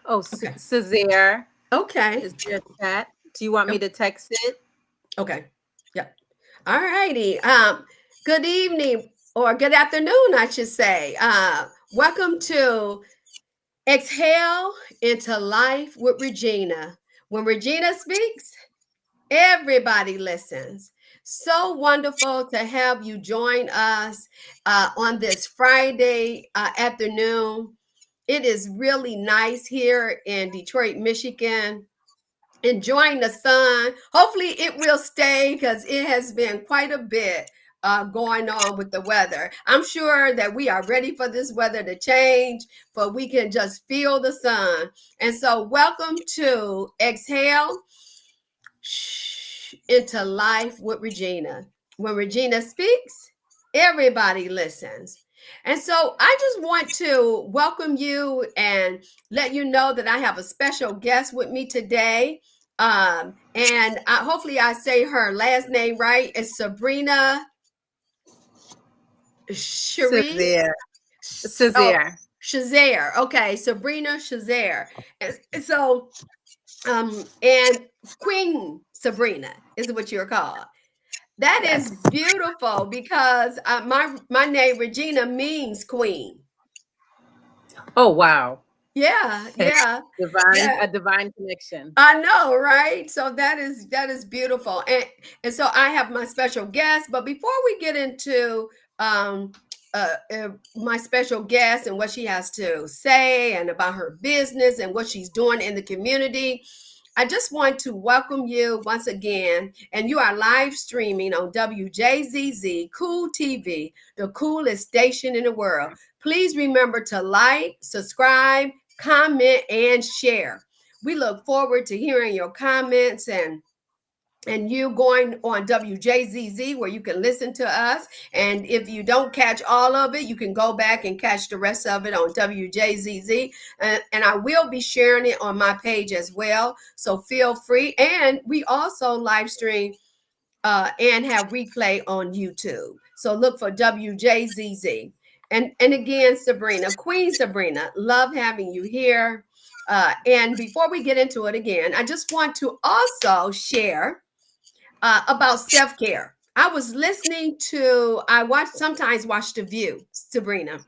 Oh, Okay. Cesare Okay. is your chat. Do you want me to text it? Okay. Yep. All righty. Good evening or good afternoon, I should say. Welcome to Exhale into Life with Regina. When Regina speaks, everybody listens. So wonderful to have you join us on this Friday afternoon. It is really nice here in Detroit, Michigan, enjoying the sun. Hopefully, it will stay because it has been quite a bit going on with the weather. I'm sure that we are ready for this weather to change, but we can just feel the sun. And so, welcome to Exhale into Life with Regina. When Regina speaks, everybody listens. And so I just want to welcome you and let you know that I have a special guest with me today. Hopefully I say her last name right. It's Sabrina Cherie. Cesare. Oh, Cesare. Shazair. Okay, Sabrina Shazair. And Queen Sabrina is what you're called. That is Yes. beautiful because my name Regina means queen. Oh, wow. Yeah, Okay. yeah, Divine, yeah. a divine connection. I know, right? So that is beautiful, and so I have my special guest. But before we get into um, my special guest and what she has to say and about her business and what she's doing in the community, I just want to welcome you once again. And you are live streaming on WJZZ Cool TV, the coolest station in the world. Please remember to like, subscribe, comment, and share. We look forward to hearing your comments and you going on WJZZ where you can listen to us. And if you don't catch all of it, you can go back and catch the rest of it on WJZZ. And I will be sharing it on my page as well. So feel free. And we also live stream and have replay on YouTube. So look for WJZZ. And again, Sabrina, Queen Sabrina, love having you here. And before we get into it again, I just want to also share about self care. I was listening to, sometimes watch The View, Sabrina,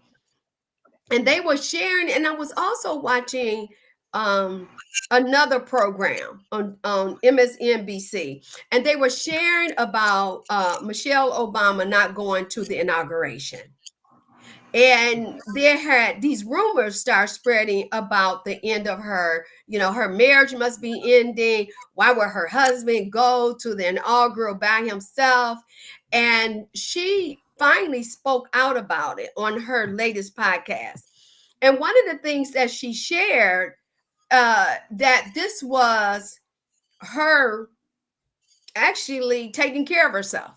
and they were sharing, and I was also watching um, another program on MSNBC, and they were sharing about Michelle Obama not going to the inauguration. And there had these rumors start spreading about the end of her, her marriage must be ending. Why would her husband go to the inaugural by himself? And she finally spoke out about it on her latest podcast. And one of the things that she shared, that this was her actually taking care of herself.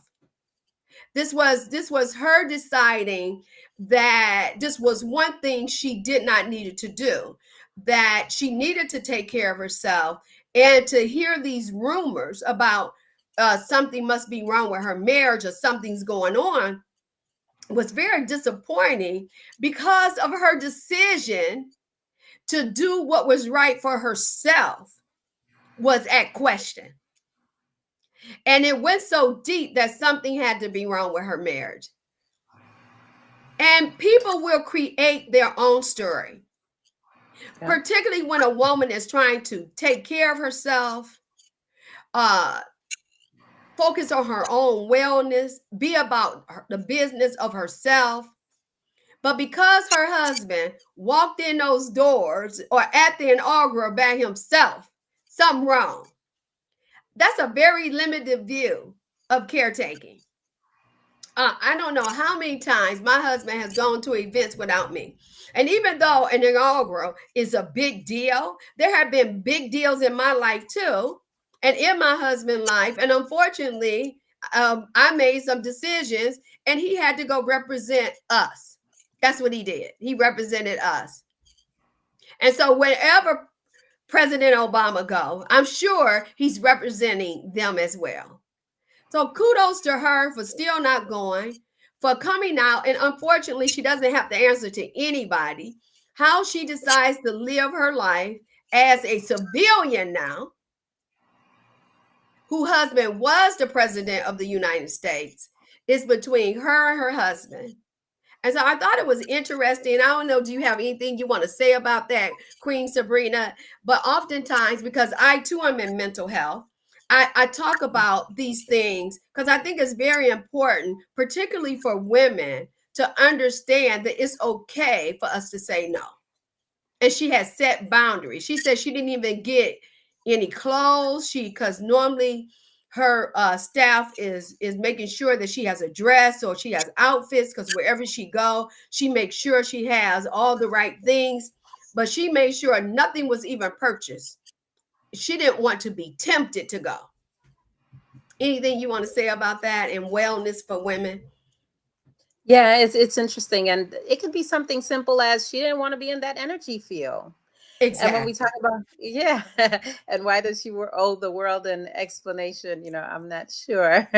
This was her deciding that this was one thing she did not needed to do, that she needed to take care of herself. And to hear these rumors about something must be wrong with her marriage or something's going on was very disappointing because of her decision to do what was right for herself was at question. And it went so deep that something had to be wrong with her marriage. And people will create their own story, Yeah. particularly when a woman is trying to take care of herself, uh, focus on her own wellness, be about the business of herself. But because her husband walked in those doors or at the inaugural by himself, something wrong. That's a very limited view of caretaking. I don't know how many times my husband has gone to events without me. And even though an inaugural is a big deal, there have been big deals in my life too, and in my husband's life. And unfortunately, I made some decisions and he had to go represent us. That's what he did. He represented us. And so wherever President Obama go, I'm sure he's representing them as well. So kudos to her for still not going, for coming out. And unfortunately, she doesn't have to answer to anybody how she decides to live her life as a civilian now, whose husband was the president of the United States, is between her and her husband. And so I thought it was interesting. I don't know, do you have anything you want to say about that, Queen Sabrina? But oftentimes, because I too am in mental health, I talk about these things because I think it's very important, particularly for women, to understand that it's okay for us to say no. And she has set boundaries. She said she didn't even get any clothes. Because normally her staff is making sure that she has a dress or she has outfits, because wherever she go, she makes sure she has all the right things. But she made sure nothing was even purchased. She didn't want to be tempted to go. Anything you want to say about that and wellness for women? Yeah, it's interesting, and it could be something simple as she didn't want to be in that energy field. And when we talk Exactly. about, yeah, and why does she owe the world an explanation? I'm not sure.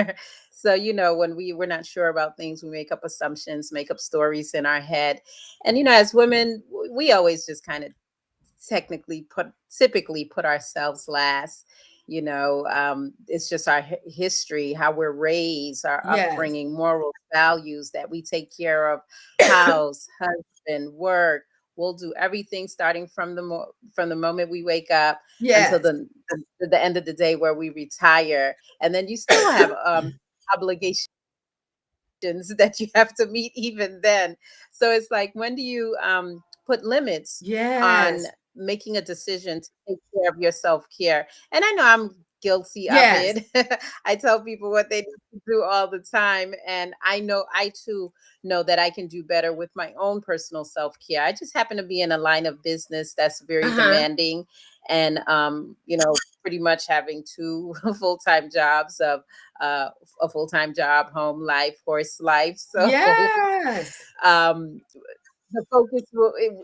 So, when we're not sure about things, we make up assumptions, make up stories in our head. And, as women, we always just kind of typically put ourselves last. It's just our history, how we're raised, our Yes. upbringing, moral values, that we take care of house, husband, work. We'll do everything starting from the moment we wake up until Yes. the end of the day where we retire, and then you still have obligations that you have to meet even then. So it's like, when do you put limits on Yes. making a decision to take care of your self-care? And I know I'm guilty of Yes. it. I tell people what they need to do all the time, and I know I too know that I can do better with my own personal self-care. I just happen to be in a line of business that's very Uh-huh. demanding, and pretty much having two full-time jobs of uh, a full-time job, home life, horse life. So Yes. um, the focus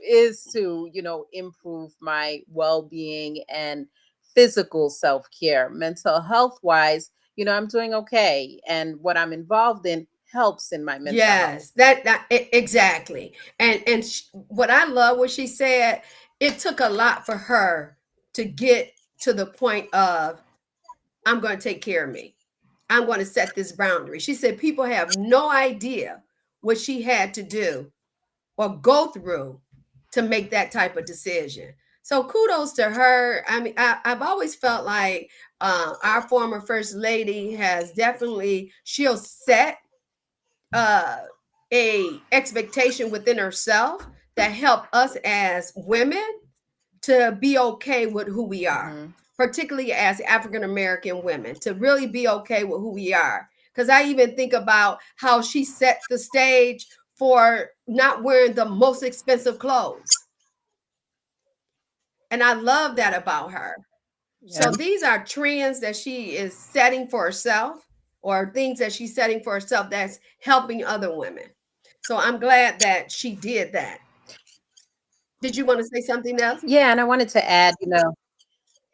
is to, improve my well-being and physical self-care. Mental health wise, I'm doing okay. And what I'm involved in helps in my mental health. Yes, exactly. And what I love what she said, it took a lot for her to get to the point of, I'm going to take care of me. I'm going to set this boundary. She said people have no idea what she had to do or go through to make that type of decision. So kudos to her. I mean, I've always felt like our former first lady has definitely, she'll set uh, a expectation within herself that help us as women to be okay with who we are, Hmm. particularly as African American women, to really be okay with who we are. Because I even think about how she set the stage for not wearing the most expensive clothes. And I love that about her. Yeah. So these are trends that she is setting for herself, or things that she's setting for herself that's helping other women. So I'm glad that she did that. Did you want to say something else? Yeah. And I wanted to add,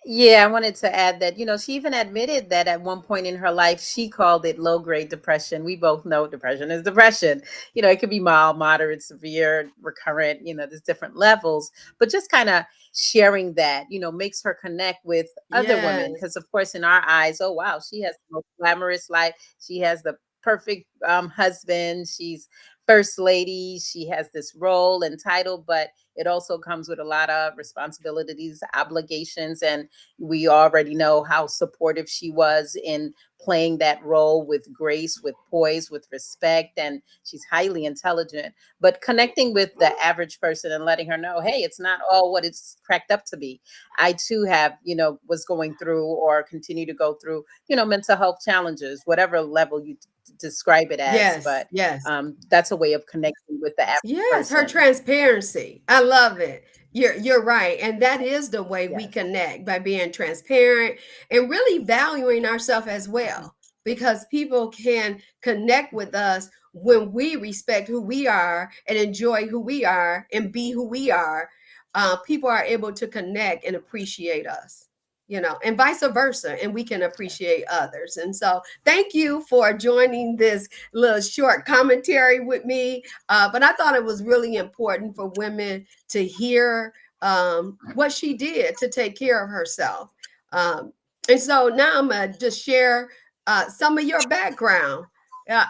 yeah, I wanted to add that, she even admitted that at one point in her life, she called it low grade depression. We both know depression is depression. It could be mild, moderate, severe, recurrent, there's different levels, but just kind of sharing that, makes her connect with other women. Yes. Because, of course, in our eyes, oh, wow, she has the most glamorous life. She has the perfect husband. She's first lady. She has this role and title, but it also comes with a lot of responsibilities, obligations, and we already know how supportive she was in playing that role with grace, with poise, with respect, and she's highly intelligent. But connecting with the average person and letting her know, hey, it's not all what it's cracked up to be. I too have, was going through or continue to go through, mental health challenges, whatever level you describe it as. Yes. But Yes. that's a way of connecting with the average Yes, her person. transparency. I love it. You're right. And that is the way we Yes. connect, by being transparent and really valuing ourselves as Mhm. well. Because people can connect with us when we respect who we are and enjoy who we are and be who we are. People are able to connect and appreciate us, and vice versa. And we can Yes. appreciate others. And so thank you for joining this little short commentary with me. But I thought it was really important for women to hear what she did to take care of herself. Um, and so now I'm going to just share some of your background.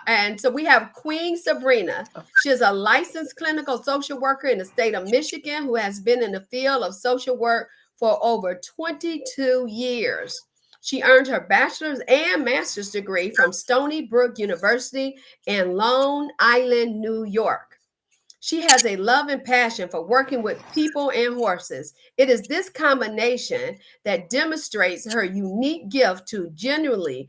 And so we have Queen Sabrina. She is a licensed clinical social worker in the state of Michigan who has been in the field of social work for over 22 years. She earned her bachelor's and master's degree from Stony Brook University in Long Island, New York. She has a love and passion for working with people and horses. It is this combination that demonstrates her unique gift to genuinely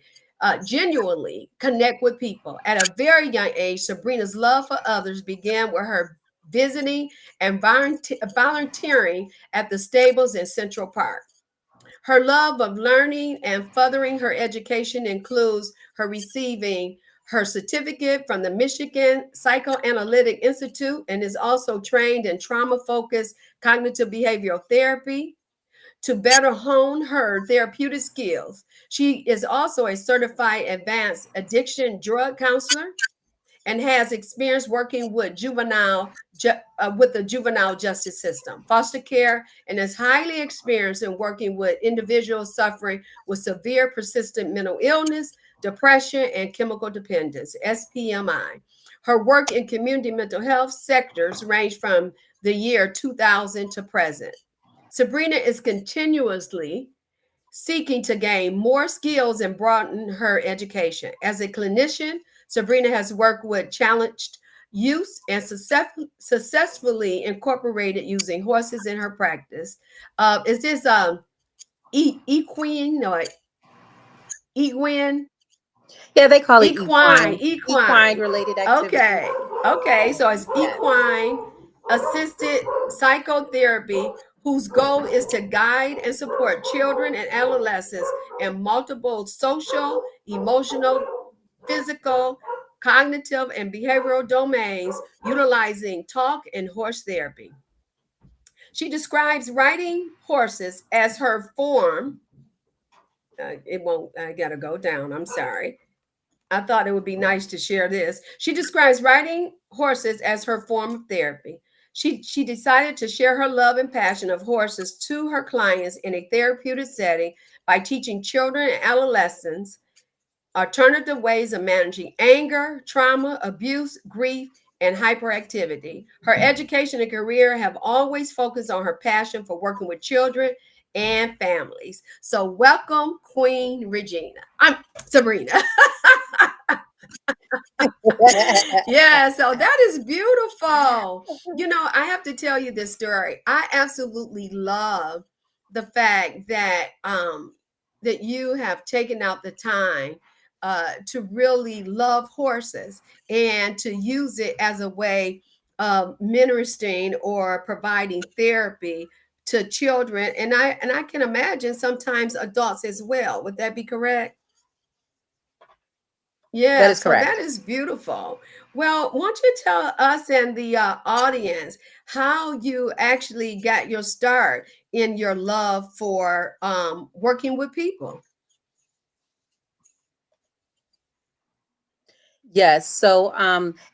connect with people. At a very young age, Sabrina's love for others began with her visiting and volunteering at the stables in Central Park. Her love of learning and furthering her education includes her receiving her certificate from the Michigan Psychoanalytic Institute and is also trained in trauma focused cognitive behavioral therapy to better hone her therapeutic skills. She is also a certified advanced addiction drug counselor and has experience working with with the juvenile justice system, foster care, and is highly experienced in working with individuals suffering with severe persistent mental illness, depression, and chemical dependence (SPMI). Her work in community mental health sectors range from the year 2000 to present. Sabrina is continuously seeking to gain more skills and broaden her education. As a clinician, Sabrina has worked with challenged youth and successfully incorporated using horses in her practice. Is this equine? No, equine? Yeah, they call it Equine, equine, equine equine. related activity. Okay, okay. So it's Yes. equine assisted psychotherapy, whose goal is to guide and support children and adolescents in multiple social, emotional, physical, cognitive, and behavioral domains utilizing talk and horse therapy. She describes riding horses as her form. It won't, I gotta go down. I'm sorry. I thought it would be nice to share this. She describes riding horses as her form of therapy. She decided to share her love and passion of horses to her clients in a therapeutic setting by teaching children and adolescents alternative ways of managing anger, trauma, abuse, grief, and hyperactivity. Her education and career have always focused on her passion for working with children and families. So, welcome, Queen Regina. I'm Sabrina. Yeah, so that is beautiful. You know, I have to tell you this story. I absolutely love the fact that that you have taken out the time to really love horses and to use it as a way of ministering or providing therapy to children, and I can imagine sometimes adults as well. Would that be correct? That Yeah, is so that correct. is beautiful. Well, won't you tell us and the audience how you actually got your start in your love for working with people? Yes. So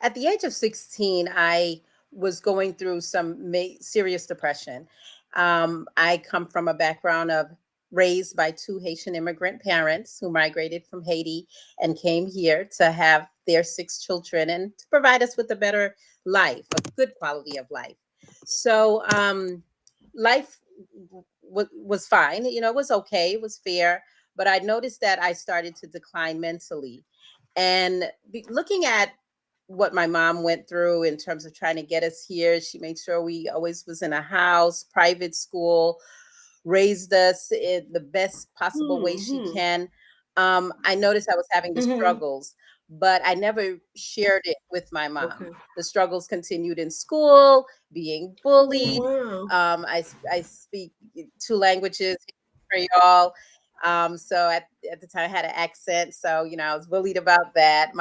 at the age of 16, I was going through some serious depression. I come from a background of raised by two Haitian immigrant parents who migrated from Haiti and came here to have their six children and to provide us with a better life, a good quality of life. So life was fine. You know, it was okay, it was fair. But I noticed that I started to decline mentally and looking at what my mom went through in terms of trying to get us here, she made sure we always was in a house, private school, raised us in the best possible way she Hmm. can. I noticed I was having the Hmm. struggles, but I never shared it with my mom. Okay. The struggles continued in school, being Oh bullied. wow. I speak two languages, Creole. So at the time I had an accent, so you know I was bullied about that.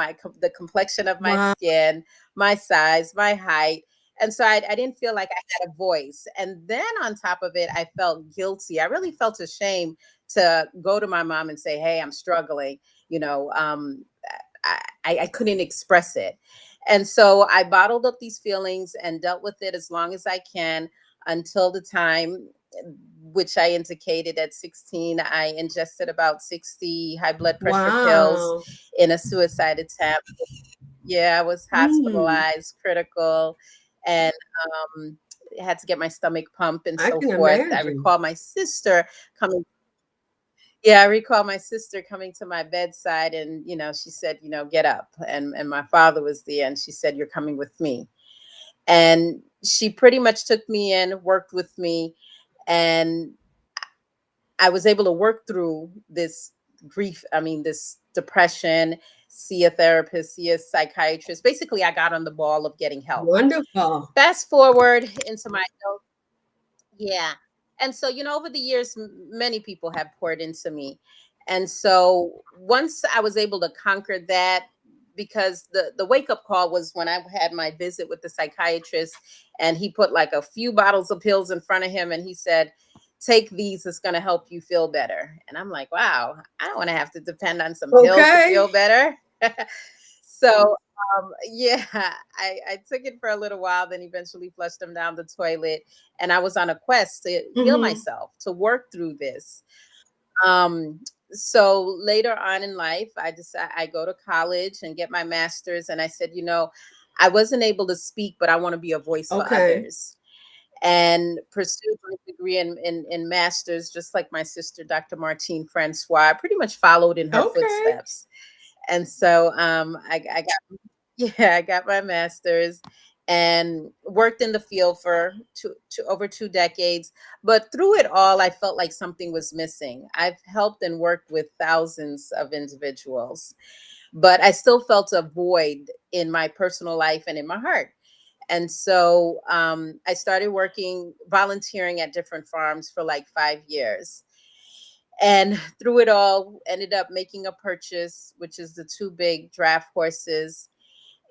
The complexion of my Wow. skin, my size, my height, and so I didn't feel like I had a voice. And then on top of it, I felt guilty. I really felt ashamed to go to my mom and say, "Hey, I'm struggling." You know, I couldn't express it, and so I bottled up these feelings and dealt with it as long as I can. until the time which I indicated at 16, I ingested about 60 high blood pressure pills Wow. in a suicide attempt. Yeah, I was Mm, hospitalized, critical, and had to get my stomach pumped and I so can forth. I imagine. recall my sister coming. Yeah, I recall my sister coming to my bedside, and she said, get up. And my father was there, and she said, you're coming with me. And she pretty much took me in, worked with me, and I was able to work through this grief, I mean, this depression, see a therapist, see a psychiatrist. Basically, I got on the ball of getting help. Wonderful. Fast forward into my adult. Yeah. And so, over the years, many people have poured into me. And so once I was able to conquer that, because the wake up call was when I had my visit with the psychiatrist, and he put like a few bottles of pills in front of him, and he said, take these, it's going to help you feel better. And I'm like, wow, I don't want to have to depend on some pills to Okay. feel better. So yeah, I took it for a little while, then eventually flushed them down the toilet. And I was on a quest to heal Mhm. myself, to work through this. Um, so later on in life, I go to college and get my master's. And I said, I wasn't able to speak, but I want to be a voice for Okay. others. And pursued my degree in master's, just like my sister, Dr. Martine Francois. I pretty much followed in her Okay. footsteps. And so I got yeah, I got my master's and worked in the field for over 2 decades. But through it all, I felt like something was missing. I've helped and worked with thousands of individuals, but I still felt a void in my personal life and in my heart. And so I started working, volunteering at different farms for like 5 years. And through it all, ended up making a purchase, which is the two big draft horses.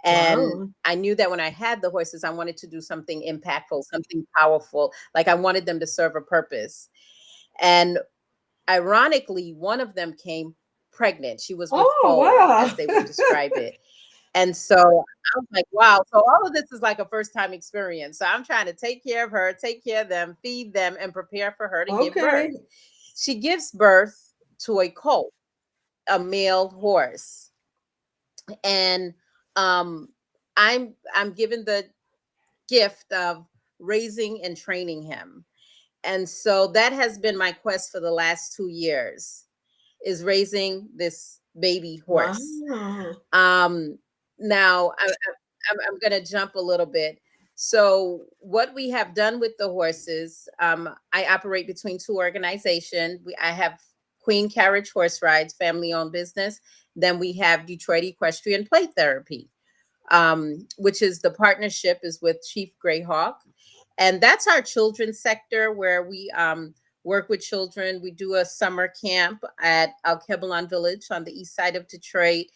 And Wow. I knew that when I had the horses, I wanted to do something impactful, something powerful. Like I wanted them to serve a purpose. And ironically, one of them came pregnant. She was with Oh, foal, as they would wow. describe it. And so I was like, wow. So all of this is like a first time experience. So I'm trying to take care of her, take care of them, feed them, and prepare for her to give birth. Okay. She gives birth to a colt, a male horse. And um, I'm given the gift of raising and training him. And so that has been my quest for the last 2 years, is raising this baby horse. Wow. Um, Now I'm going to jump a little bit. So what we have done with the horses, I operate between two organizations. I have Queen Carriage Horse Rides, family owned business. Then we have Detroit Equestrian Play Therapy, which is the partnership is with Chief Greyhawk. And that's our children's sector where we work with children. We do a summer camp at Al Kebalon Village on the east side of Detroit.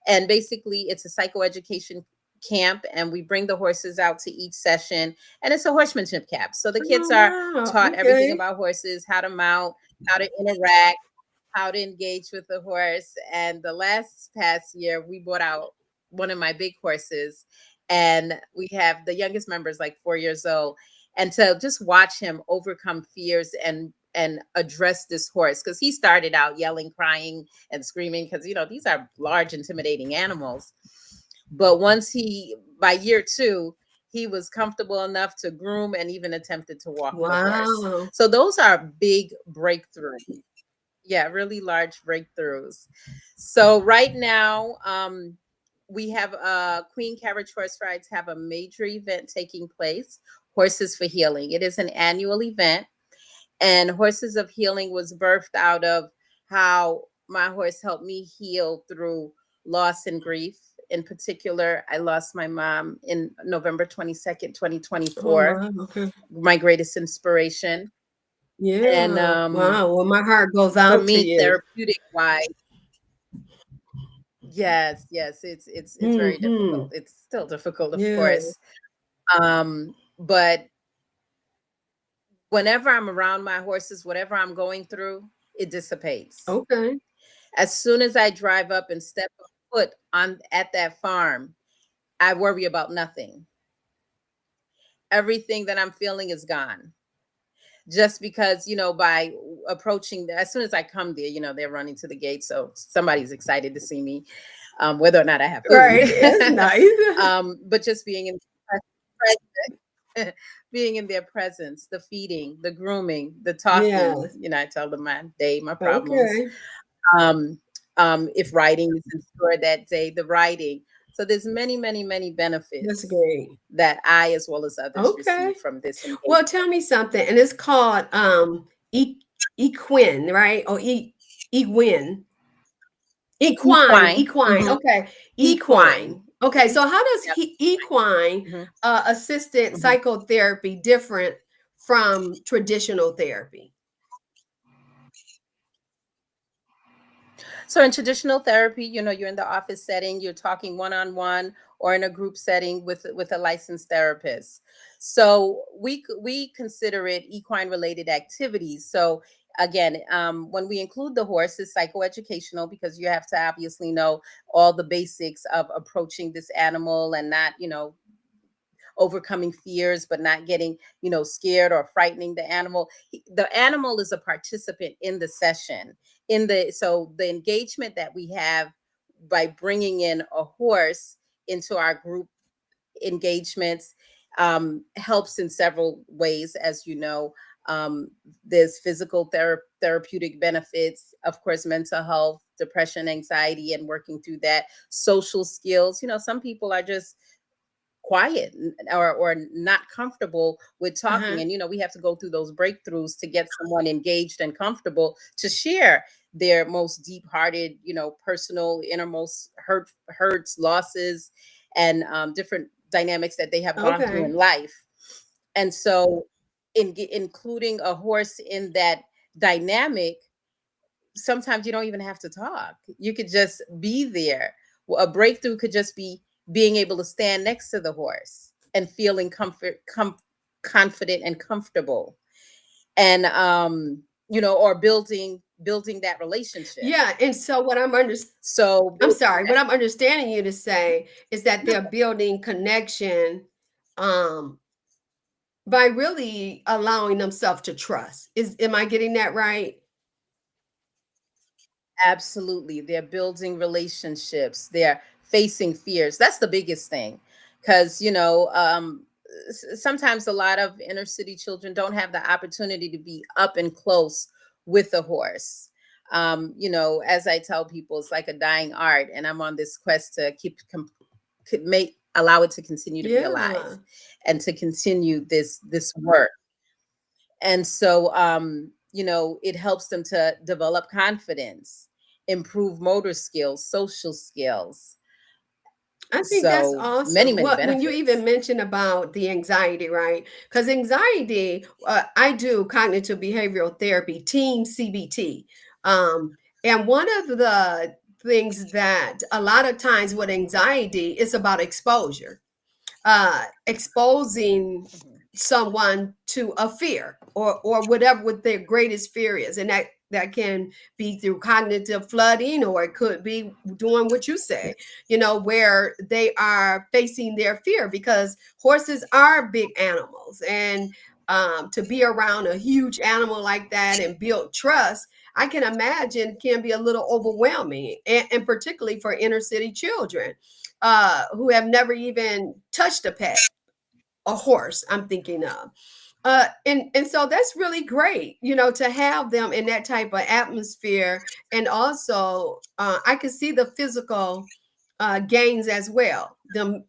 And basically, it's a psychoeducation camp, and we bring the horses out to each session. And it's a horsemanship camp. So the kids Oh, are wow. taught everything Okay. about horses, how to mount, how to interact, how to engage with the horse. And the last past year, we brought out one of my big horses, and we have the youngest members like 4 years old. And to just watch him overcome fears and address this horse, because he started out yelling, crying, and screaming, because these are large, intimidating animals. But once by year two, he was comfortable enough to groom and even attempted to walk the horse. Wow. So those are big breakthroughs. Yeah, really large breakthroughs. So right now, we have Queen Carriage Horse Rides have a major event taking place, Horses for Healing. It is an annual event, and Horses of Healing was birthed out of how my horse helped me heal through loss and grief. In particular, I lost my mom in November 22nd, Oh, 2024, wow. Okay. my greatest inspiration. And Yeah. Wow. Well, my heart goes for out to me, you. therapeutic wise, yes, yes, it's very difficult. Mhm. It's still difficult, of Yeah. course. But whenever I'm around my horses, whatever I'm going through, it dissipates. Okay. As soon as I drive up and step a foot on at that farm, I worry about nothing. everything that I'm feeling is gone. Just because, by approaching, as soon as I come there, they're running to the gate. So somebody's excited to see me, whether or not I have food. Right. It's nice. But just being in being in their presence, the feeding, the grooming, the talking, Yes. I tell them my day, my problems. Okay. Um, if writing is in store that day, the writing. So there's many, many, many That's benefits great. that I, as well as others, Okay. receive from this Well, engagement. tell me something, and it's called equine, right? Or equine. Equine, Equine, equine. Okay, equine. equine. Okay, so how does Yep. equine Mhm, assisted mhm. psychotherapy different from traditional therapy? So in traditional therapy, you're in the office setting, you're talking one-on-one or in a group setting with a licensed therapist. So we consider it equine related activities. So again, when we include the horse, it's psychoeducational because you have to obviously know all the basics of approaching this animal and not, overcoming fears but not getting scared or frightening the animal. The animal is a participant in the session, so the engagement that we have by bringing in a horse into our group engagements helps in several ways, as you know. There's physical therapeutic benefits, of course, mental health, depression, anxiety, and working through that. Social skills, some people are just quiet or not comfortable with talking, Uh-huh. and we have to go through those breakthroughs to get someone engaged and comfortable to share their most deep hearted, personal innermost hurts, losses, and different dynamics that they have gone through in Okay. life. And so including a horse in that dynamic, sometimes you don't even have to talk. You could just be there. Well, a breakthrough could just be being able to stand next to the horse and feeling confident and comfortable, and or building that relationship. Yeah, and so what So I'm building sorry, what that, I'm understanding you to say is that they're building connection um by really allowing themselves to trust. Am I getting that right? absolutely, they're building relationships, they're facing fears. That's the biggest thing, because sometimes a lot of inner city children don't have the opportunity to be up and close with a horse. As I tell people, it's like a dying art, and I'm on this quest to could make allow it to continue to be alive Yeah. and to continue this work. And so it helps them to develop confidence, improve motor skills, social skills. I think that's So many, awesome. many What when you even benefits. mention about the anxiety, right? Because anxiety, I do cognitive behavioral therapy, team CBT, and one of the things that a lot of times with anxiety is about exposure, exposing Mhm. someone to a fear or whatever what their greatest fear is, and that can be through cognitive flooding, or it could be doing what you say, where they are facing their fear, because horses are big animals, and to be around a huge animal like that and build trust, I can imagine can be a little overwhelming, and particularly for inner city children who have never even touched a pet, a horse, I'm thinking of. And so that's really great, to have them in that type of atmosphere. And also, I can see the physical gains as well. Them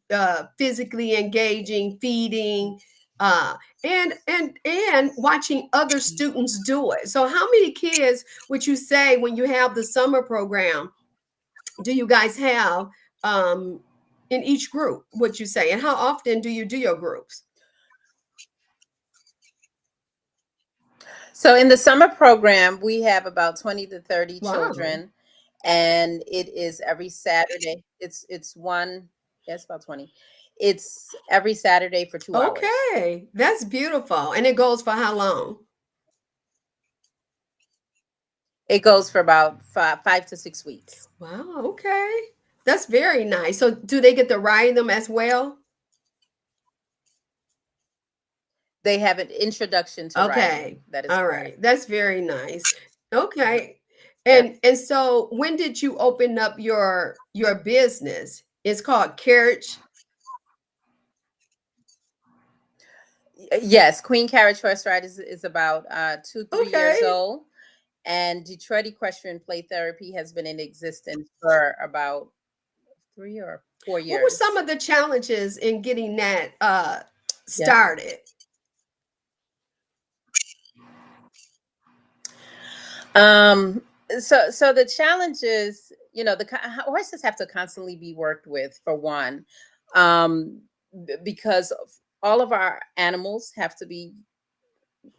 physically engaging, feeding, uh, and watching other students do it. So, how many kids would you say when you have the summer program do you guys have um, in each group? Would you say, and how often do you do your groups? So in the summer program, we have about 20 to 30 Wow. children, and it is every Saturday. It's one, yes, about 20. It's every Saturday for 2 hours. Okay, that's beautiful. And it goes for how long? It goes for about 5 to 6 weeks. Wow. Okay, that's very nice. So, do they get to ride them as well? They have an introduction to writing. Okay. That is All correct. right. That's very nice. Uh-huh. Okay. Yep. And so when did you open up your business? It's called Carriage. Yes, Queen Carriage Horse Ride is about 2 3 years Okay. old, and Detroit Equestrian Play Therapy has been in existence for about 3 or 4 What were some years. of the challenges in getting that Yep. started? Um, so the challenge is, horses have to constantly be worked with for one, because all of our animals have to be,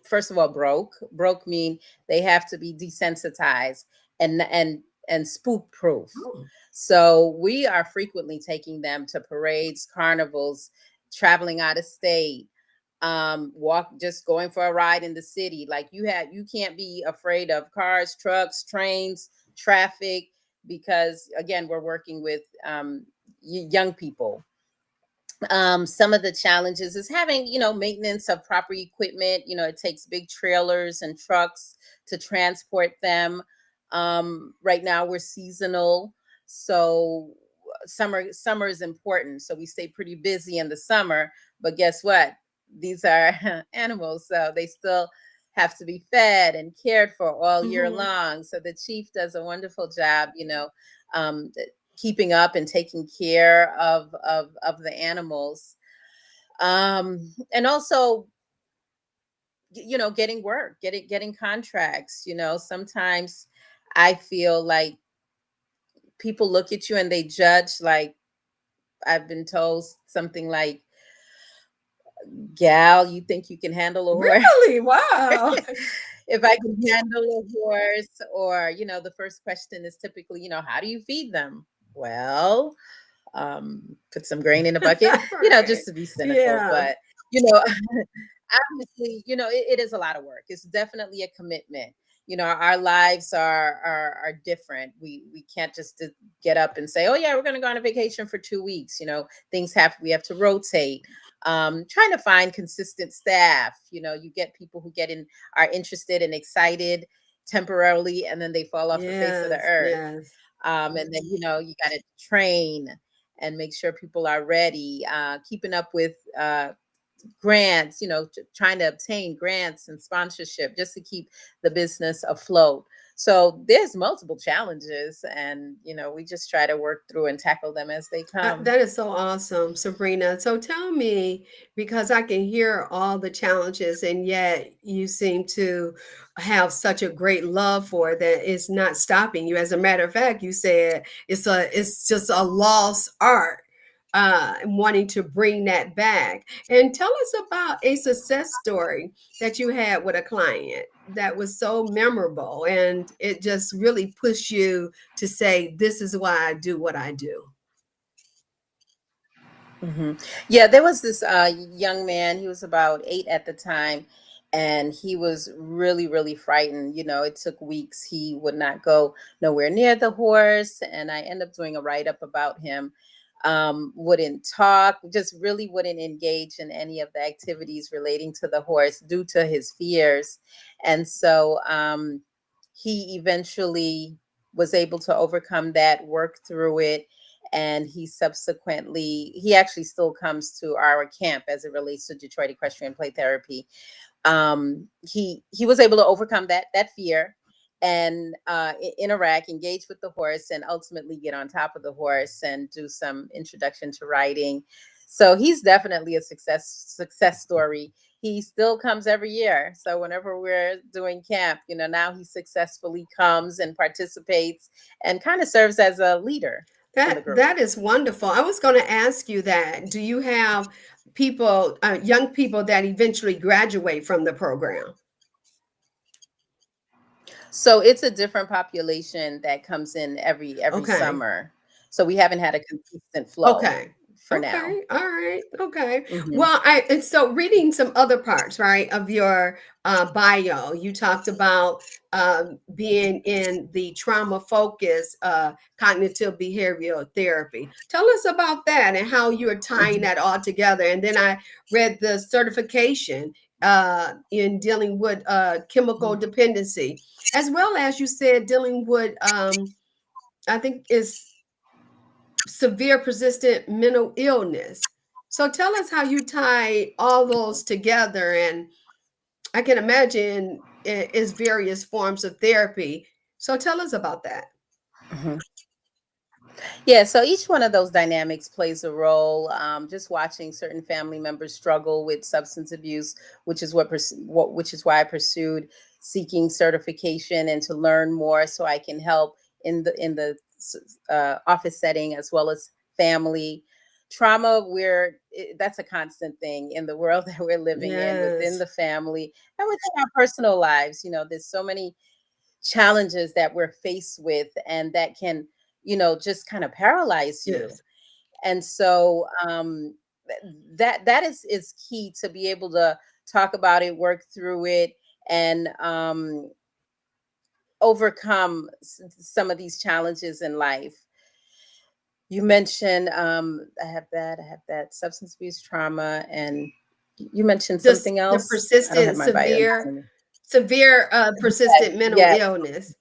first of all, broke mean they have to be desensitized and spook proof. Oh. So we are frequently taking them to parades, carnivals, traveling out of state, walk, just going for a ride in the city. Like, you can't be afraid of cars, trucks, trains, traffic, because again, we're working with young people. Some of the challenges is having, maintenance of proper equipment. It takes big trailers and trucks to transport them. Right now we're seasonal, so summer is important, so we stay pretty busy in the summer. But guess what, these are animals, so they still have to be fed and cared for all year Hmm. long. So the chief does a wonderful job, um, keeping up and taking care of the animals, and also, getting work, getting contracts. Sometimes I feel like people look at you and they judge. Like, I've been told something like, gal, you think you can handle a horse? Really? Wow. If I can handle a horse, or the first question is typically, how do you feed them? Well, put some grain in a bucket, Right. just to be cynical. Yeah. But, obviously, it is a lot of work. It's definitely a commitment. Our lives are different. We can't just get up and say, oh yeah, we're going to go on a vacation for 2 weeks. We have to rotate. Trying to find consistent staff. You get people who are interested and excited temporarily, and then they fall off the face of the Yes. earth. Yes. And then, you got to train and make sure people are ready, keeping up with grants, trying to obtain grants and sponsorship just to keep the business afloat. So there's multiple challenges, and we just try to work through and tackle them as they come. That is so awesome, Sabrina. So tell me, because I can hear all the challenges, and yet you seem to have such a great love for it that it's not stopping you. As a matter of fact, you said it's just a lost art, and wanting to bring that back. And tell us about a success story that you had with a client that was so memorable, and it just really pushed you to say, "This is why I do what I do." Hmm. Yeah, there was this young man. He was about 8 at the time, and he was really, really frightened. It took weeks. He would not go nowhere near the horse, and I ended up doing a write up about him. Wouldn't talk, just really wouldn't engage in any of the activities relating to the horse due to his fears. And so, he eventually was able to overcome that, work through it, and he actually still comes to our camp as it relates to Detroit Equestrian Play Therapy. He was able to overcome that fear, and interact, engage with the horse, and ultimately get on top of the horse and do some introduction to riding. So he's definitely a success story. He still comes every year. So whenever we're doing camp, now he successfully comes and participates and kind of serves as a leader in the group. That is wonderful. I was going to ask you that. Do you have people, young people that eventually graduate from the program? So it's a different population that comes in every Okay. summer. So we haven't had a consistent flow Okay. for now. Okay. All right. Okay. Hmm. Well, and so reading some other parts, right, of your bio, you talked about being in the trauma focus cognitive behavioral therapy. Tell us about that and how you're tying Hmm. that all together. And then I read the certification in dealing with chemical Mhm. dependency, as well as you said, dealing with I think is severe persistent mental illness. So tell us how you tie all those together, and I can imagine is various forms of therapy. So tell us about that. Mhm. Yeah, so each one of those dynamics plays a role. Just watching certain family members struggle with substance abuse, which is which is why I pursued seeking certification and to learn more, so I can help in the office setting as well as family trauma. That's a constant thing in the world that we're living in, within Yes, the family and within our personal lives. There's so many challenges that we're faced with, and that can just kind of paralyze you. yes. And so that is key, to be able to talk about it, work through it, and overcome some of these challenges in life. You mentioned I have that substance abuse, trauma, and you mentioned something The else. I don't have persistent, my bio in severe, front of me. persistent mental Yes. illness.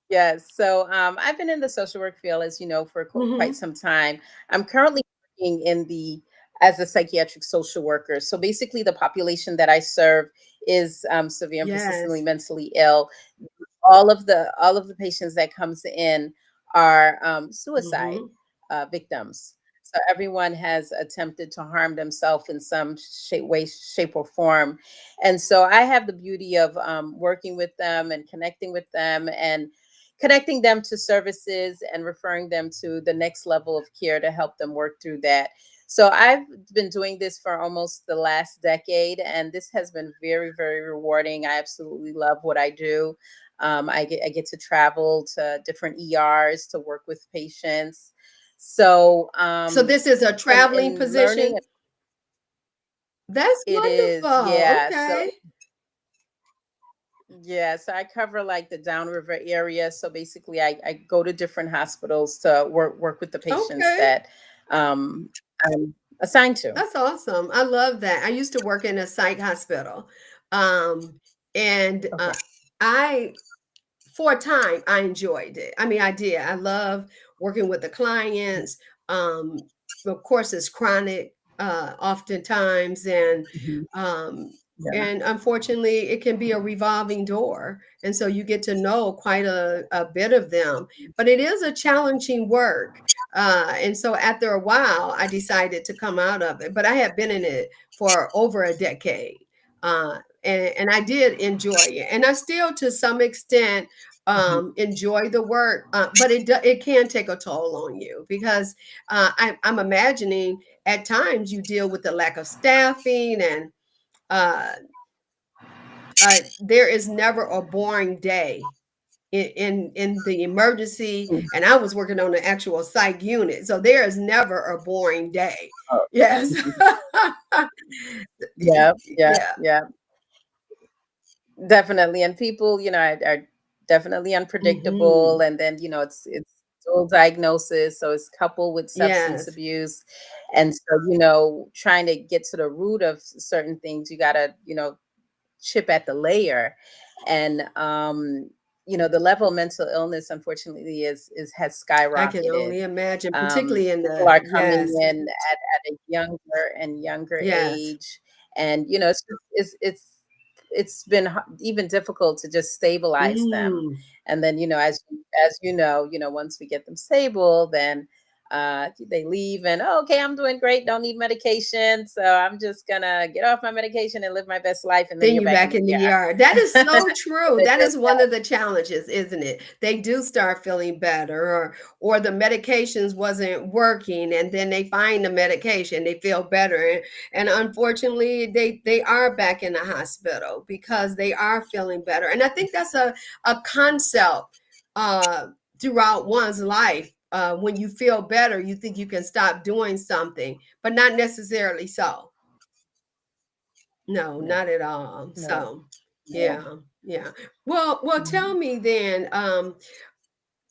Yes. So I've been in the social work field, as you know, for quite Hmm. some time. I'm currently working as a psychiatric social worker. So basically, the population that I serve is severe and persistently Yes. mentally ill. All of the patients that comes in are suicide Hmm. victims. So everyone has attempted to harm themselves in some shape, or form. And so I have the beauty of working with them and connecting with them, and connecting them to services and referring them to the next level of care to help them work through that. So I've been doing this for almost the last decade, and this has been very, very rewarding. I absolutely love what I do. I get to travel to different ERs to work with patients. So So this is a traveling in learning, position. That's it is, wonderful. yeah. So Okay. yeah, so I cover like the downriver area. So basically, I go to different hospitals to work with the patients Okay. that I'm assigned to. That's awesome. I love that. I used to work in a psych hospital. Um, and Okay. I for a time I enjoyed it. I mean, I did. I love working with the clients. Um, of course, it's chronic, oftentimes, Mhm. um, Yeah. and unfortunately, it can be a revolving door, and so you get to know quite a bit of them. But it is a challenging work, and so after a while, I decided to come out of it. But I have been in it for over a decade. And I did enjoy it, and I still, to some extent, Mhm. enjoy the work, but it can take a toll on you because I'm imagining at times you deal with the lack of staffing, and uh, there is never a boring day in the emergency. Mm. And I was working on the actual psych unit, so there is never a boring day. Oh, Yes. mhm. Yeah, yeah, Yeah. yeah. Definitely. And people, are definitely Hmm. unpredictable. And then, it's dual diagnosis. So it's coupled with substance Yes, abuse. And so, trying to get to the root of certain things, you gotta, chip at the layer. And the level of mental illness, unfortunately, is has I can skyrocketed. only imagine, particularly in People are the coming yes, in at a younger and younger yes. age, and it's been even difficult to just stabilize them. Mm. And then, as once we get them stable, then they leave, and, "Oh, okay, I'm doing great, don't need medication, so I'm just gonna get off my medication and live my best life," and then Then you're you back in back the in the ER. yard. That is so And true. it That just is one of the challenges, isn't it? They do start feeling better, or the medications wasn't working, and then they find the medication, they feel better. And unfortunately, they are back in the hospital because they are feeling better. And I think that's a concept uh throughout one's life. When you feel better, you think you can stop doing something, but not necessarily so. No, no, not at all. no, So, no. yeah, yeah. Well, tell Mhm. me then,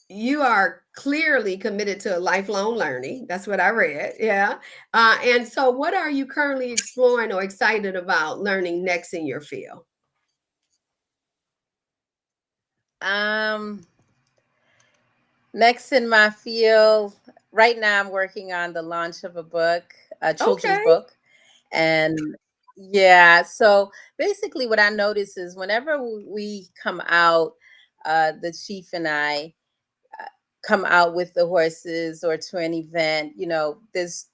you are clearly committed to lifelong learning. That's what I read. Yeah. And so, what are you currently exploring or excited about learning next in your field? Um, Next in my field, right now I'm working on the launch of a book, a children's Okay. book. And yeah, so basically what I notice is whenever we come out, the chief and I come out with the horses or to an event, there's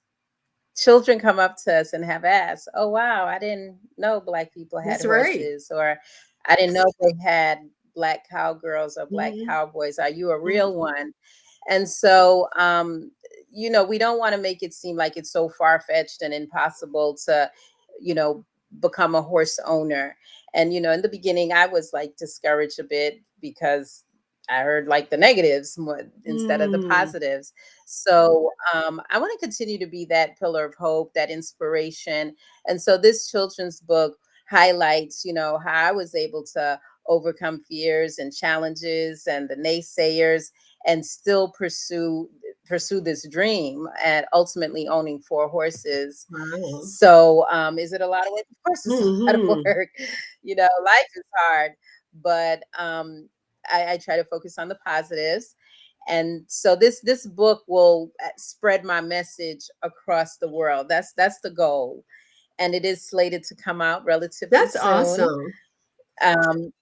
children come up to us and have asked, "Oh wow, I didn't know black people had That's right. horses," or "I didn't know they had black cowgirls or black Hmm. cowboys. Are you a Hmm. real one?" And so, we don't want to make it seem like it's so far fetched and impossible to, you know, become a horse owner. And, in the beginning, I was like discouraged a bit because I heard like the negatives more instead of the Mm. positives. So I want to continue to be that pillar of hope, that inspiration. And so this children's book highlights, how I was able to overcome fears and challenges and the naysayers and still pursue this dream and ultimately owning four horses. Wow. So is it a lot of work? Of course it's a lot of Hmm. work. Life is hard, but I try to focus on the positives. And so this book will spread my message across the world. That's the goal. And it is slated to come out relatively That's soon. awesome. Um,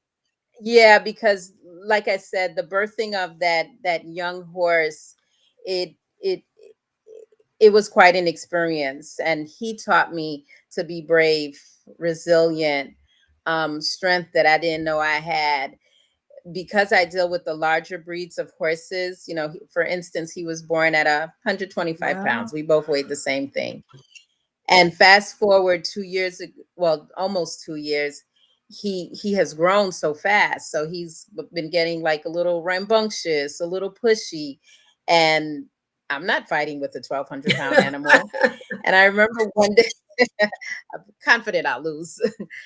yeah, because like I said, the birthing of that young horse, it it it was quite an experience, and he taught me to be brave, resilient, strength that I didn't know I had. Because I deal with the larger breeds of horses, for instance, he was born at 125 Wow. pounds. We both weighed the same thing. And fast forward 2 years, well, almost 2 years, he has grown so fast. So he's been getting like a little rambunctious, a little pushy, and I'm not fighting with a 1,200-pound animal. And I remember one day, I'm confident I'll lose.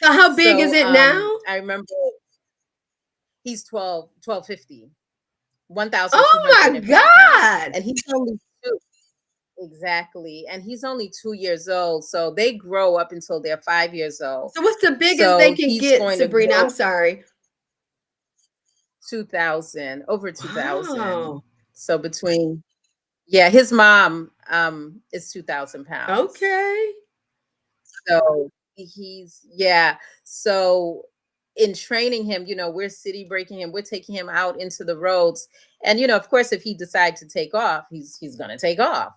So, how big is So it now? I remember he's 1250, one thousand two Oh hundred my and fifty pounds, God. and he's only two. Exactly. And he's only 2 years old. So they grow up until they're 5 years old. So, what's the biggest they So can he's get, going to Sabrina? grow I'm sorry. 2000, over 2000. Wow. So yeah, his mom is 2,000 pounds. Okay. So yeah. So in training him, we're city breaking him, we're taking him out into the roads. And, of course, if he decides to take off, he's going to take off.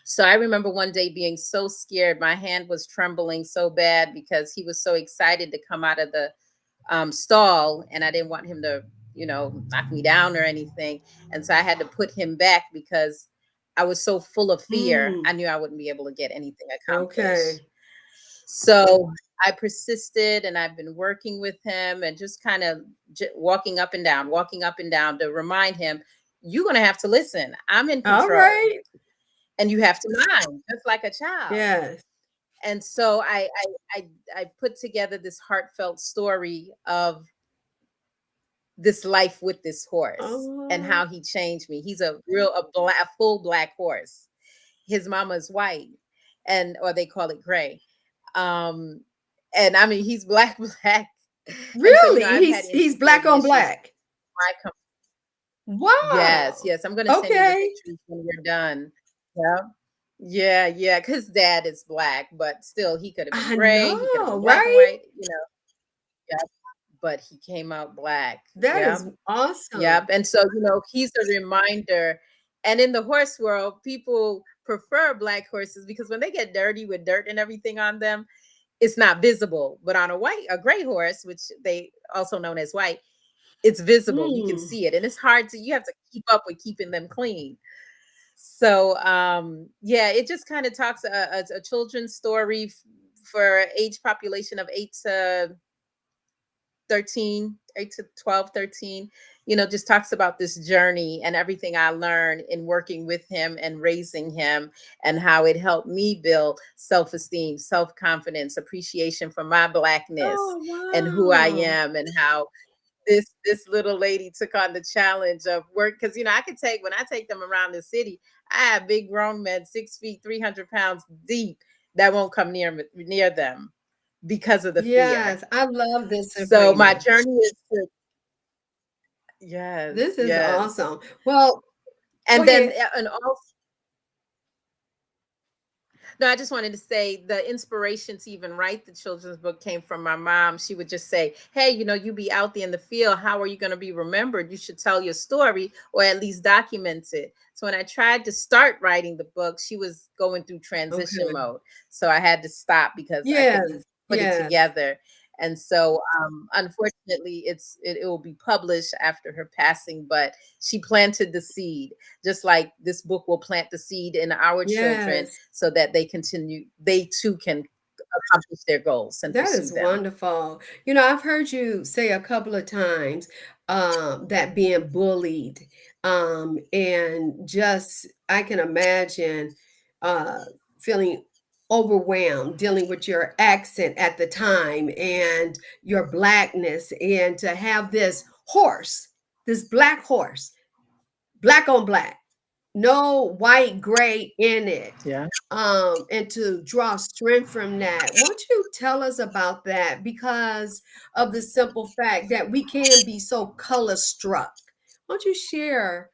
So I remember one day being so scared. My hand was trembling so bad because he was so excited to come out of the stall, and I didn't want him to, knock me down or anything. And so I had to put him back because I was so full of fear. Mm. I knew I wouldn't be able to get anything accomplished. Okay. So I persisted, and I've been working with him and just kind of walking up and down to remind him, you're going to have to listen. I'm in All control, right. and you have to mind just like a child. Yes. And so I put together this heartfelt story of this life with this horse and Oh, how he changed me. He's a full black horse. His mama's white, and or they call it gray. Um, and I mean he's black black. And so really? I've had He's black insecurity on issues. black. I Yes, Wow. yes. I'm gonna send you the Okay. pictures when we're done. Yeah. Yeah, yeah. Cause dad is black, but still he could have been I gray, he could have know, been black and right? white, yeah, but he came out black. That Yeah. is awesome. Yep. And so, he's a reminder. And in the horse world, people prefer black horses because when they get dirty with dirt and everything on them, it's not visible. But on a gray horse, which they also known as white, it's visible. You can Mm. see it. And it's you have to keep up with keeping them clean. So yeah, it just kind of talks a children's story for age population of 8 to 12, 13. Just talks about this journey and everything I learned in working with him and raising him, and how it helped me build self-esteem, self-confidence, appreciation for my blackness Oh, and who I wow. am, and how this little lady took on the challenge of work because I could take when I take them around the city, I have big grown men, 6 feet, 300 pounds deep, that won't come near them because of the fear. Yes, I love this So my information. journey is to This yes, is yes. awesome. Well, go And then ahead. and also no, I just wanted to say the inspiration to even write the children's book came from my mom. She would just say, "Hey, you be out there in the field. How are you going to be remembered? You should tell your story or at least document it." So when I tried to start writing the book, she was going through transition Okay. mode. So I had to stop because I couldn't Yes, put it yes. together. And so unfortunately it will be published after her passing, but she planted the seed just like this book will plant the seed in our children Yes. so that they too can accomplish their goals and That pursue is them. wonderful. I've heard you say a couple of times that being bullied, and just I can imagine uh, feeling overwhelmed, dealing with your accent at the time and your blackness, and to have this horse, this black horse, black on black, no white gray in it, Yeah. and to draw strength from that. Won't you tell us about that, because of the simple fact that we can be so color struck? Won't you share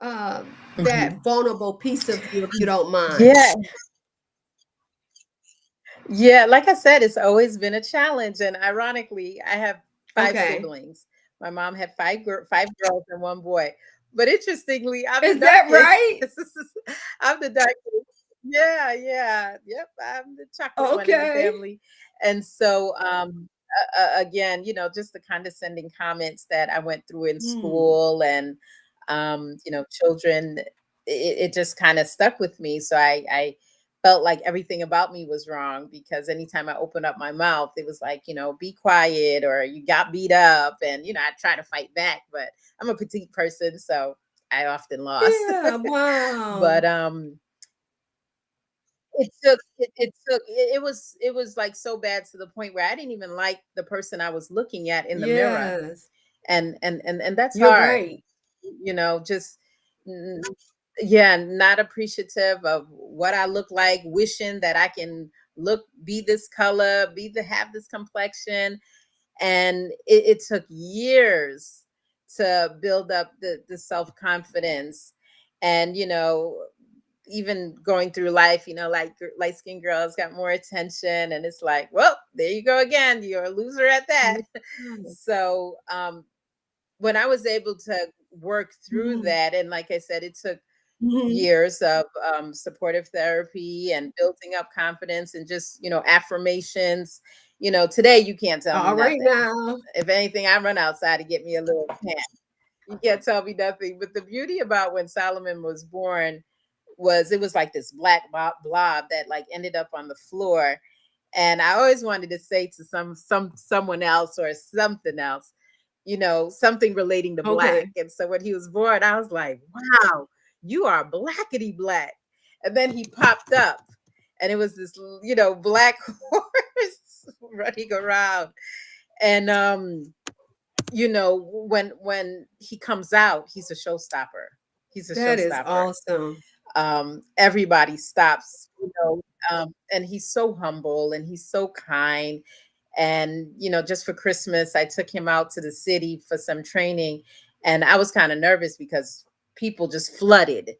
Mhm. that vulnerable piece of you, if you don't mind? Yeah, yeah, like I said, it's always been a challenge, and ironically, I have 5 Okay. siblings. My mom had 5 girls and 1 boy, but interestingly, I'm the Is that darkest. right? I'm the darkest. Yeah, yeah, yep, I'm the chocolate one in the Okay. family, and so, again, just the condescending comments that I went through in Hmm. school and, children, it just kinda stuck with me, so I felt like everything about me was wrong because anytime I opened up my mouth, it was like, be quiet or you got beat up. And, I try to fight back, but I'm a petite person. So I often lost. Yeah. But Wow. it was like so bad to the point where I didn't even like the person I was looking at in the mirror. Yes. And that's You're hard, right. just n- yeah, not appreciative of what I look like, wishing that I can be this color, have this complexion. And it took years to build up the self-confidence. And even going through life, like light skinned girls got more attention, and it's like, well, there you go again, you're a loser at that. Yes. So when I was able to work through Mhm. that, and like I said, it took Mhm. years of supportive therapy and building up confidence and just, affirmations. Today you can't tell me All right nothing. now. If anything, I run outside to get me a little pant. You can't tell me nothing. But the beauty about when Solomon was born was it was like this black blob that like ended up on the floor. And I always wanted to say to someone else or something else, something relating to black. Okay. And so when he was born, I was like, wow, you are blackety black. And then he popped up and it was this, black horse running around. And when he comes out, he's a showstopper. He's a That is showstopper. awesome. Everybody stops, and he's so humble and he's so kind. And just for Christmas I took him out to the city for some training, and I was kind of nervous because people just flooded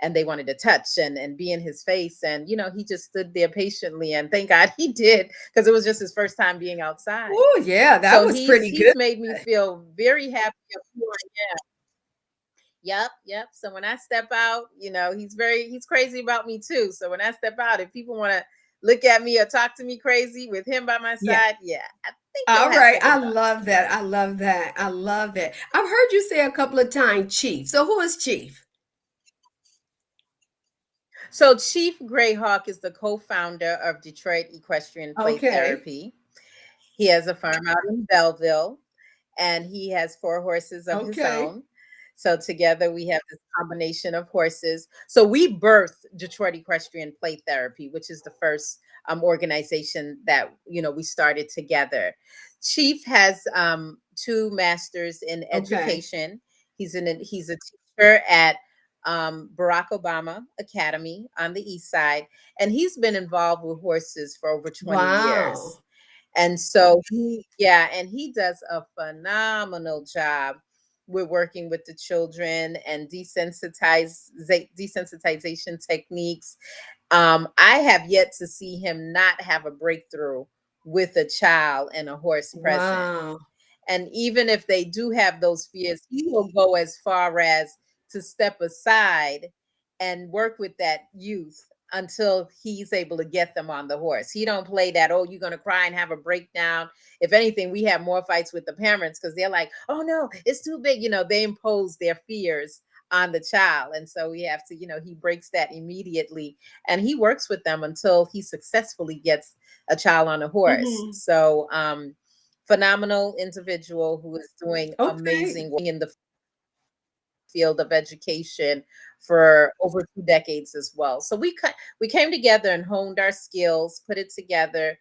and they wanted to touch and be in his face. And he just stood there patiently, and thank God he did, because it was just his first time being outside. Oh, yeah, that So was he's pretty good. he's made me feel very happy of who I am. Yep, yep. So when I step out, he's crazy about me too. So when I step out, if people want to look at me or talk to me crazy with him by my Yeah. side, yeah, I think they'll All have right. I second thoughts. love that. I love that. I love it. I've heard you say a couple of times Chief. So who is Chief? So Chief Greyhawk is the co-founder of Detroit Equestrian Play Okay. Therapy. He has a farm out in Belleville, and he has 4 horses of his Okay. own. So together we have this combination of horses. So we birthed Detroit Equestrian Play Therapy, which is the first organization that we started together. Chief has two masters in Okay. education. He's a teacher at Barack Obama Academy on the East Side, and he's been involved with horses for over 20 years. Wow. And so yeah, and he does a phenomenal job with working with the children and desensitization techniques. I have yet to see him not have a breakthrough with a child and a horse present. Wow. And even if they do have those fears, he will go as far as to step aside and work with that youth until he's able to get them on the horse. He don't play that, oh, you're going to cry and have a breakdown. If anything, we have more fights with the parents because they're like, oh no, it's too big. They impose their fears on the child. And so we have to, he breaks that immediately and he works with them until he successfully gets a child on a horse. Mhm. So, phenomenal individual who is doing Okay. amazing work in the field of education for over 2 decades as well. So we came together and honed our skills, put it together.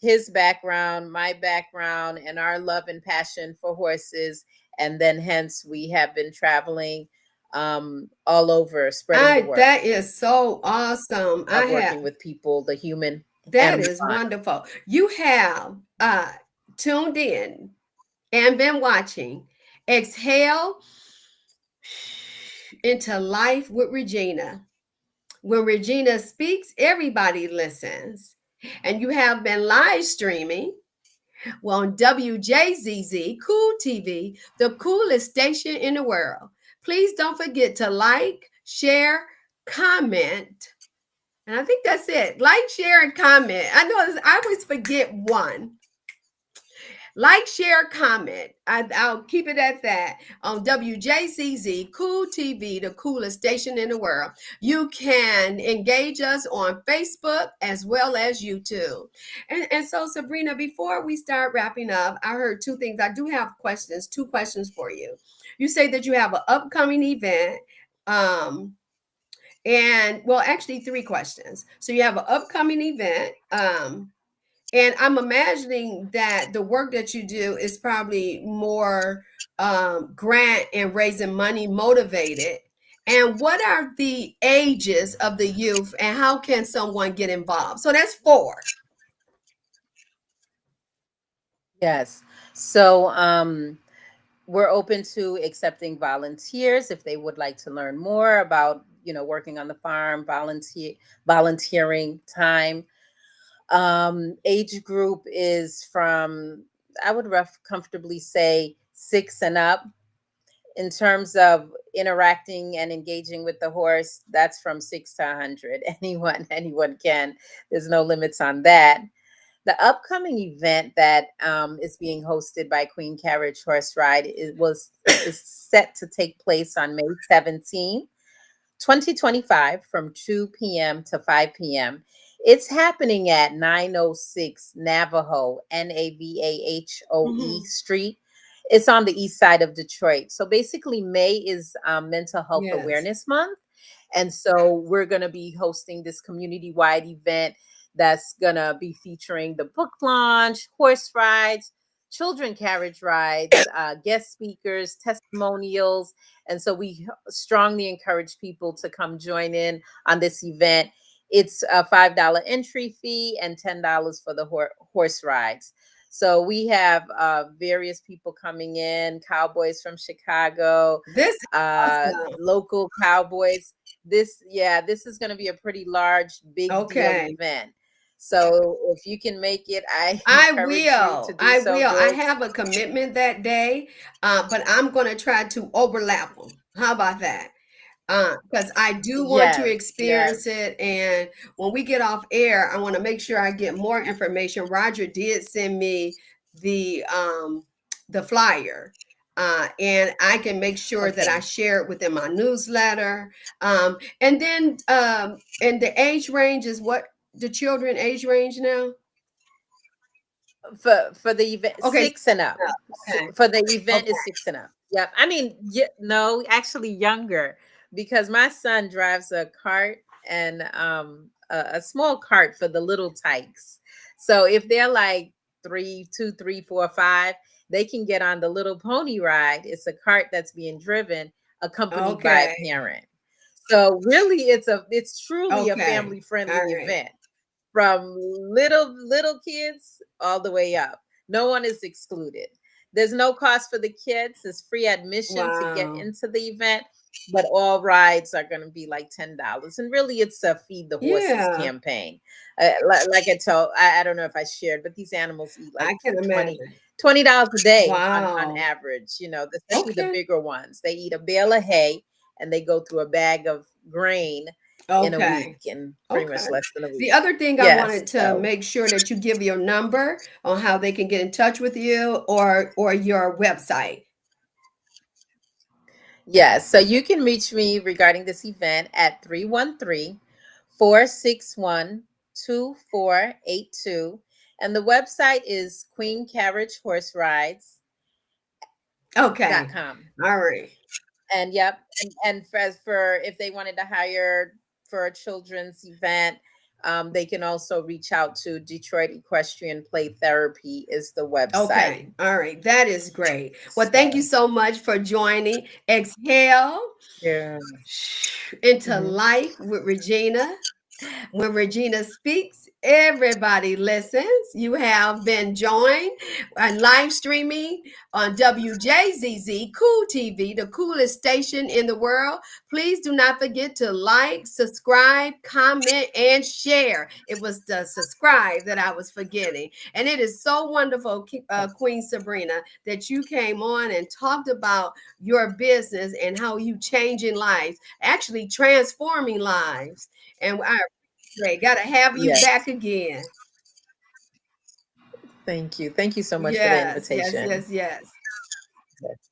His background, my background, and our love and passion for horses, and then hence we have been traveling all over, spreading the I word, That is so awesome. I have working with people, the human That animal is bond. wonderful. You have tuned in and been watching Exhale into Life with Regina. When Regina speaks, everybody listens. And you have been live streaming on WJZZ Cool TV, the coolest station in the world. Please don't forget to like, share, comment. And I think that's it. Like, share, and comment. I always forget one. Like, share, comment. I'll keep it at that on WJCZ Cool TV, the coolest station in the world. You can engage us on Facebook as well as YouTube. And so, Sabrina, before we start wrapping up, I heard two things. I do have questions, two questions for you. You say that you have an upcoming event. And well, actually, three questions. So you have an upcoming event. And I'm imagining that the work that you do is probably more grant and raising money motivated. And what are the ages of the youth and how can someone get involved? So that's four. Yes. So, we're open to accepting volunteers if they would like to learn more about, working on the farm, volunteering time. Age group is from, I would comfortably say 6 and up. In terms of interacting and engaging with the horse, that's from 6 to 100. Anyone can. There's no limits on that. The upcoming event that is being hosted by Queen Carriage Horse Ride is set to take place on May 17th, 2025 from 2 p.m. to 5 p.m. It's happening at 906 Navajo Mhm. Street. It's on the east side of Detroit. So basically, May is Mental Health Yes. Awareness Month. And so we're going to be hosting this community wide event that's going to be featuring the book launch, horse rides, children carriage rides, guest speakers, testimonials. And so we strongly encourage people to come join in on this event. It's a $5 entry fee and $10 for the horse rides. So we have various people coming in, cowboys from Chicago, This is awesome. local cowboys. This is going to be a pretty large, big deal Okay. event. So if you can make it, I I encourage you to will. do I so. will. I Girls, have a commitment that day, but I'm going to try to overlap them. How about that? Because I do want to yes, experience yes. it. And when we get off air, I want to make sure I get more information. Roger did send me the um, the flyer, and I can make sure that Okay. I share it within my newsletter. And the age range is what the children age range now. For the event, Okay, six and up. okay, For the event okay. is 6 and up. Yeah, I mean, no, actually younger, because my son drives a cart and a small cart for the little tykes. So if they're like three, two, three, four, five, they can get on the little pony ride. It's a cart that's being driven, accompanied by a Okay. parent. So really, it's truly a Okay. family All friendly right. event from little kids all the way up. No one is excluded. There's no cost for the kids. It's free admission to get Wow. into the event, but all rides are going to be like $10. And really, it's a feed the horses Yeah, campaign. Like I told, I don't know if I shared, but these animals eat like I can 20 imagine. $20 a day on Wow. average. Especially the Okay. bigger ones. They eat a bale of hay and they go through a bag of grain in a week, Okay. in pretty much Okay. less than a week. The other thing I Yes. wanted to So make sure that you give your number on how they can get in touch with you or your website. yes. So you can reach me regarding this event at 313-461-2482, and the website is Okay. queencarriagehorse.com. All right. And yep, and for if they wanted to hire for a children's event, they can also reach out to Detroit Equestrian Play Therapy is the website. Okay. All right. That is great. Well, thank you So so much for joining. Exhale yeah. into Mhm. life with Regina. When Regina speaks, everybody listens. You have been joined and live streaming on WJZZ Cool TV, the coolest station in the world. Please do not forget to like, subscribe, comment, and share. It was the subscribe that I was forgetting. And it is so wonderful, Queen Sabrina, that you came on and talked about your business and how you changing lives, actually transforming lives. And I Great. Got to have you Yes. back again. Thank you. Thank you so much for the Yes, yes, invitation. yes, yes.